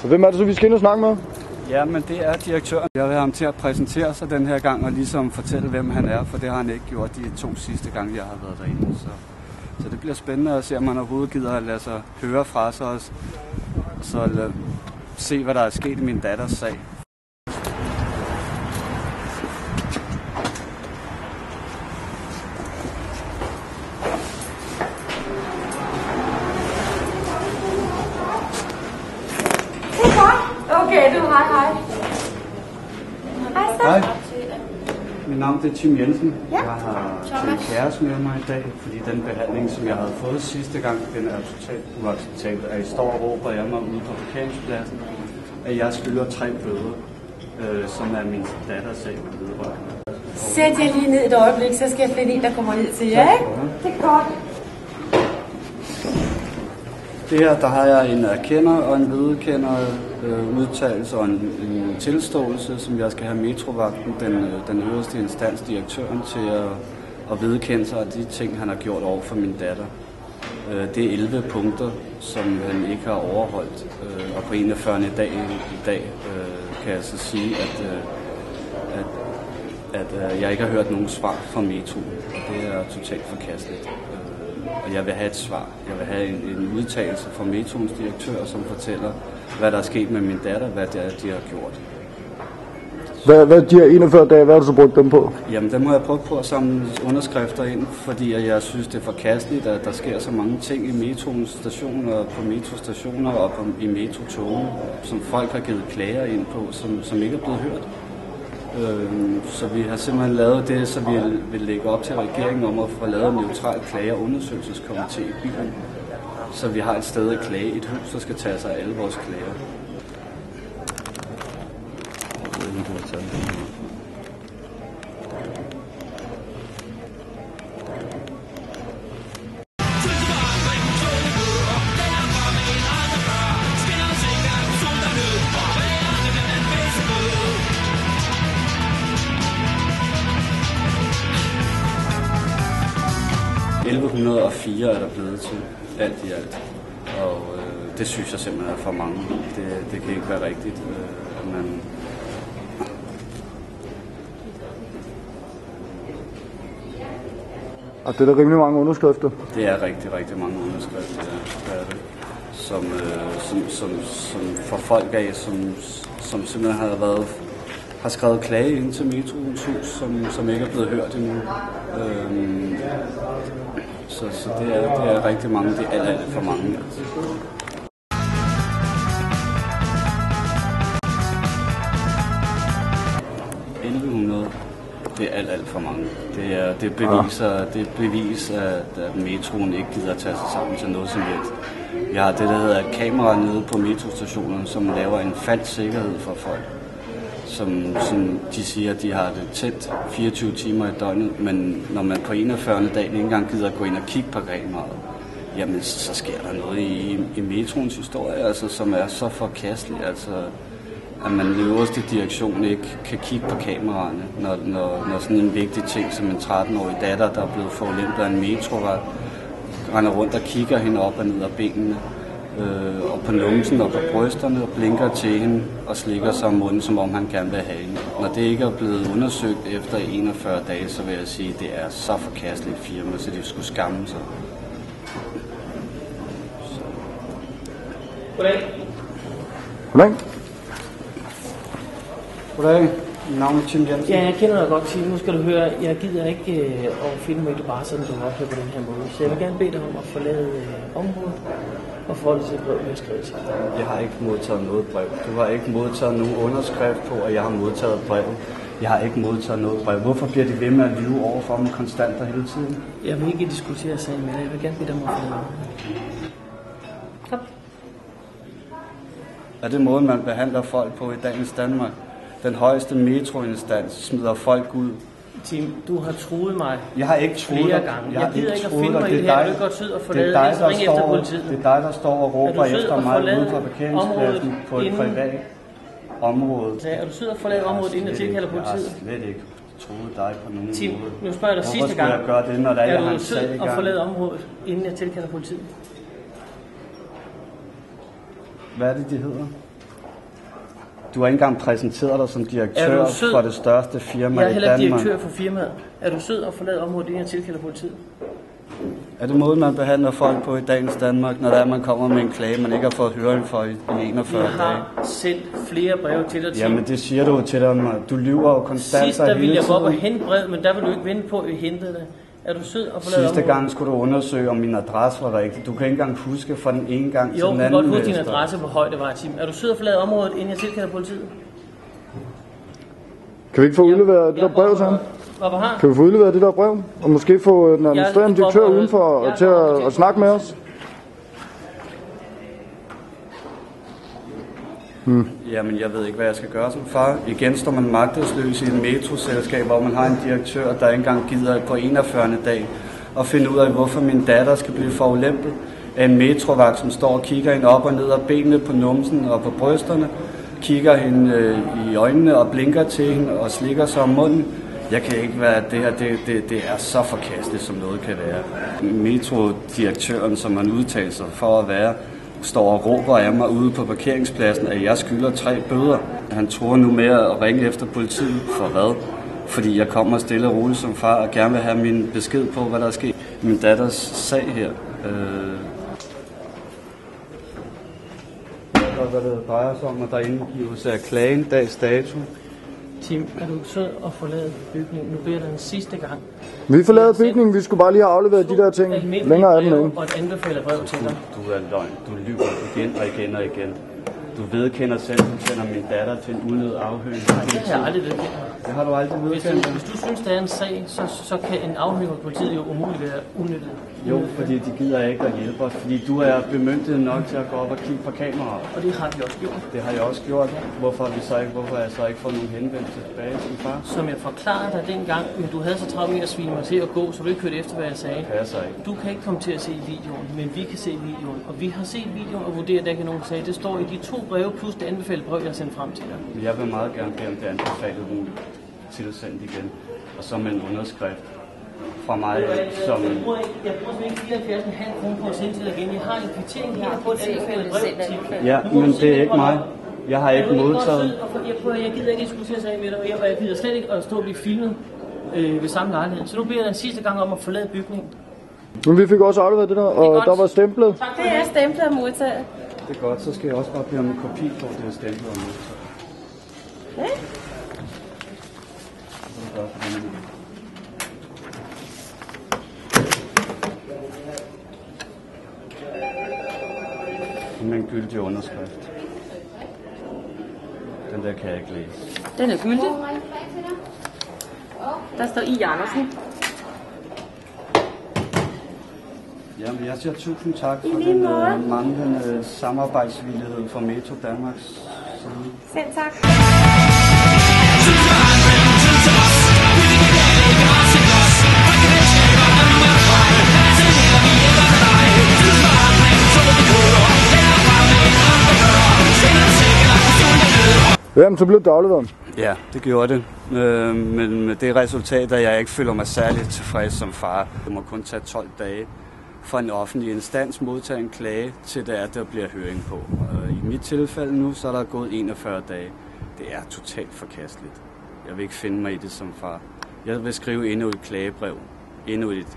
Så hvem er det så, vi skal ind og snakke med? Ja, men det er direktøren. Jeg vil have ham til at præsentere sig den her gang og ligesom fortælle, hvem han er, for det har han ikke gjort de 2 sidste gange, jeg har været derinde. Så det bliver spændende at se, om han overhovedet gider at lade sig høre fra sig og så se, hvad der er sket i min datters sag. Okay, du, hej. Hej. Mit navn er Tim Jensen. Ja. Jeg har en kæreste med mig i dag, fordi den behandling, som jeg havde fået sidste gang, den er totalt uacceptabel. At I står og råber jeg mig ude på parkeringspladsen, at jeg skylder 3 bøder, som er min datters sag vedrørende. Sæt jer lige ned et øjeblik, så skal jeg finde en, der kommer ned til jer, ikke? Det er godt. Det her, der har jeg en erkender og en vedkender udtalelse og en tilståelse, som jeg skal have metrovagten, den øverste instans, direktøren, til at vedkende sig af de ting, han har gjort over for min datter. Det er 11 punkter, som han ikke har overholdt, og på 41. dag i dag kan jeg så sige, at jeg ikke har hørt nogen svar fra Metro, og det er totalt forkasteligt. Og jeg vil have et svar. Jeg vil have en udtalelse fra Metroens direktør, som fortæller, hvad der er sket med min datter, hvad det er, de har gjort. Hvad de her 41 dage, hvad har du så brugt dem på? Jamen, dem har jeg brugt på at samle underskrifter ind, fordi jeg synes, det er forkasteligt, at der sker så mange ting i Metroens stationer, på metrostationer og i metrotogene, som folk har givet klager ind på, som ikke er blevet hørt. Så vi har simpelthen lavet det, så vi vil lægge op til regeringen om at få lavet en neutral klage- og undersøgelseskomité i byen. Så vi har et sted at klage, et hus, der skal tage sig af alle vores klager. – 1104 er der blevet til, alt i alt. Og det synes jeg simpelthen er for mange. Det kan ikke være rigtigt, at man... Og det er der rimelig mange underskrifter? Det er rigtig, rigtig mange underskrifter, ja. Det. Som for folk af, som simpelthen har skrevet klage ind til Metroens hus, som ikke er blevet hørt endnu. Så det er rigtig mange, det er alt for mange. Altså. Det er alt for mange. Det beviser, at metroen ikke gider at tage sig sammen til noget som helst. Vi har det, der hedder et kamera nede på metrostationerne, som laver en falsk sikkerhed for folk. Som de siger, at de har det tæt 24 timer i døgnet, men når man på 41. dag ikke engang gider at gå ind og kigge på kameraet, jamen så sker der noget i metroens historie, altså, som er så forkastelig, altså, at man i øverste direktion ikke kan kigge på kameraerne, når sådan en vigtig ting som en 13-årig datter, der er blevet forulempet af en metrovagt, render rundt og kigger hende op og ned af benene, og på numsen og på brysterne og blinker til hende og slikker sig om munden, som om han gerne vil have hende. Når det ikke er blevet undersøgt efter 41 dage, så vil jeg sige, at det er så forkasteligt firma, så de skulle skamme sig. Goddag. Goddag. Mit navn er Tim Jensen. Ja, jeg kender dig godt, Tim. Nu skal du høre, jeg gider ikke at filme det bare sådan, du oplever på den her måde. Så jeg vil gerne bede dig om at forlade området og forholde til brev, jeg har skrevet til. Jeg har ikke modtaget noget brev. Du har ikke modtaget nogen underskrift på, at jeg har modtaget brev. Jeg har ikke modtaget noget brev. Hvorfor bliver de ved med at lyve over for mig konstant og hele tiden? Jeg vil ikke diskutere sagen med dig. Jeg vil gerne bede dig om at forlade området. Kom. Er det måden, man behandler folk på i dagens Danmark? Den højeste metroinstans smider folk ud. Tim, du har truet mig. Jeg har ikke truet flere dig. gange. Jeg gider ikke at filme mig i det her. Du kan godt ud og forlade det, så ring efter politiet. Det er dig, der står og råber efter mig ude på parkeringspladsen på et privat område. Er du sød at forlade området, inden jeg tilkalder politiet? Jeg har slet ikke troet dig på nogen Tim, måde. nu spørger jeg dig sidste gang. Hvorfor skulle jeg gøre det, når der er du sød at forlade området, inden jeg tilkalder politiet? Hvad er det, de hedder? Du har ikke engang præsenteret dig som direktør for det største firma i Danmark. Jeg er heller direktør for firmaet. Er du sød og forlade området, inden jeg tilkalder politiet? Er det måden, man behandler folk på i dagens Danmark, når man kommer med en klage, man ikke har fået høring for i 41 dage? Jeg har sendt flere breve til dig. Jamen det siger du til dig. Du lyver jo konstant sidst, der ville jeg gå op og hente brev, men der vil du ikke vente på, at vi hentede det. Er du sød og forlade Sidste området? gang skulle du undersøge, om min adresse var rigtig. Du kan ikke engang huske fra den ene gang til den anden. Jo, du kan godt huske din adresse på Højdevej-Team. Er du sød og forlade området, inden jeg tilkalder politiet? Kan vi ikke få udleveret det der brev til ham? Kan vi få udleveret det der brev? Og måske få den administrerende direktør udenfor til at snakke med os? Jamen, jeg ved ikke, hvad jeg skal gøre som far. Igen står man magtesløs i et metroselskab, hvor man har en direktør, der ikke engang gider på 41. dag og finde ud af, hvorfor min datter skal blive forulempet af en metrovagt, som står og kigger hende op og ned og benene på numsen og på brysterne, kigger hende i øjnene og blinker til hende og slikker sig om munden. Jeg kan ikke være, det her, det er så forkasteligt, som noget kan være. Metrodirektøren, som man udtaler sig for at være, står og råber af mig ude på parkeringspladsen, at jeg skylder 3 bøder. Han tror nu med at ringe efter politiet. For hvad? Fordi jeg kommer stille og roligt som far og gerne vil have min besked på, hvad der er sket. Min datters sag her. Hvad det drejer sig om, at der indgives af klagen dags dato. Tim, er du sød og forlade bygningen? Nu beder den sidste gang. Vi forlader bygningen, vi skulle bare lige have afleveret de der ting. Længere er den ikke. Og et anbefaler brev til dig. Du er løgn. Du lyver igen og igen og igen. Du vedkender selv, at du sender min datter til en unødig afhøring. Det har jeg aldrig vedkendt. Det har du aldrig vedkendt. Hvis du synes, der er en sag, så kan en afhøring af politiet jo umuligt være unødigt. Jo, fordi de gider ikke at hjælpe os, fordi du er bemyndiget nok til at gå op og kigge på kameraet. Og det har vi også gjort. Det har jeg også gjort. Hvorfor har jeg så ikke fået nogen henvendelse tilbage til min far? Som jeg forklarede dig dengang, men du havde så travlt med at svine mig til at gå, så du ikke hørte efter, hvad jeg sagde. Det passer ikke. Du kan ikke komme til at se videoen, men vi kan se videoen. Og vi har set videoen og vurderet, at der ikke er nogen sag. Det står i de 2 breve plus det anbefalede brev, jeg har sendt frem til dig. Jeg vil meget gerne bede om det anbefalede tilsendt igen. Og så med en underskrift fra mig, som... Jeg bruger ikke 74,5 kroner på at sende til dig igen. Jeg har en kvittering her på et anbefalet brev. Ja, men det er ikke mig. Jeg har ikke modtaget... Jeg gider ikke diskutere sig med dig, og jeg gider slet ikke at stå og blive filmet ved samme lejlighed. Så nu beder jeg den sidste gang om at forlade bygningen. Men vi fik også afleveret det der, og der var stemplet. Det er stemplet og modtaget. Det er godt, så skal jeg også bare bede om en kopi på, det er stemplet og modtaget. Ja. Med en gyldig underskrift. Den der kan jeg ikke læse. Den er gyldig. Der står I. Andersen. Jamen, jeg siger tusind tak for den manglende samarbejdsvillighed fra Metro Danmarks side. Selv tak. Jamen, så blev det afleveret. Ja, det gjorde det. Men med det resultat, at jeg ikke føler mig særligt tilfreds som far. Det må kun tage 12 dage for en offentlig instans modtage en klage, til der bliver høring på. I mit tilfælde nu, så er der gået 41 dage. Det er totalt forkasteligt. Jeg vil ikke finde mig i det som far. Jeg vil skrive endnu et klagebrev. Endnu et.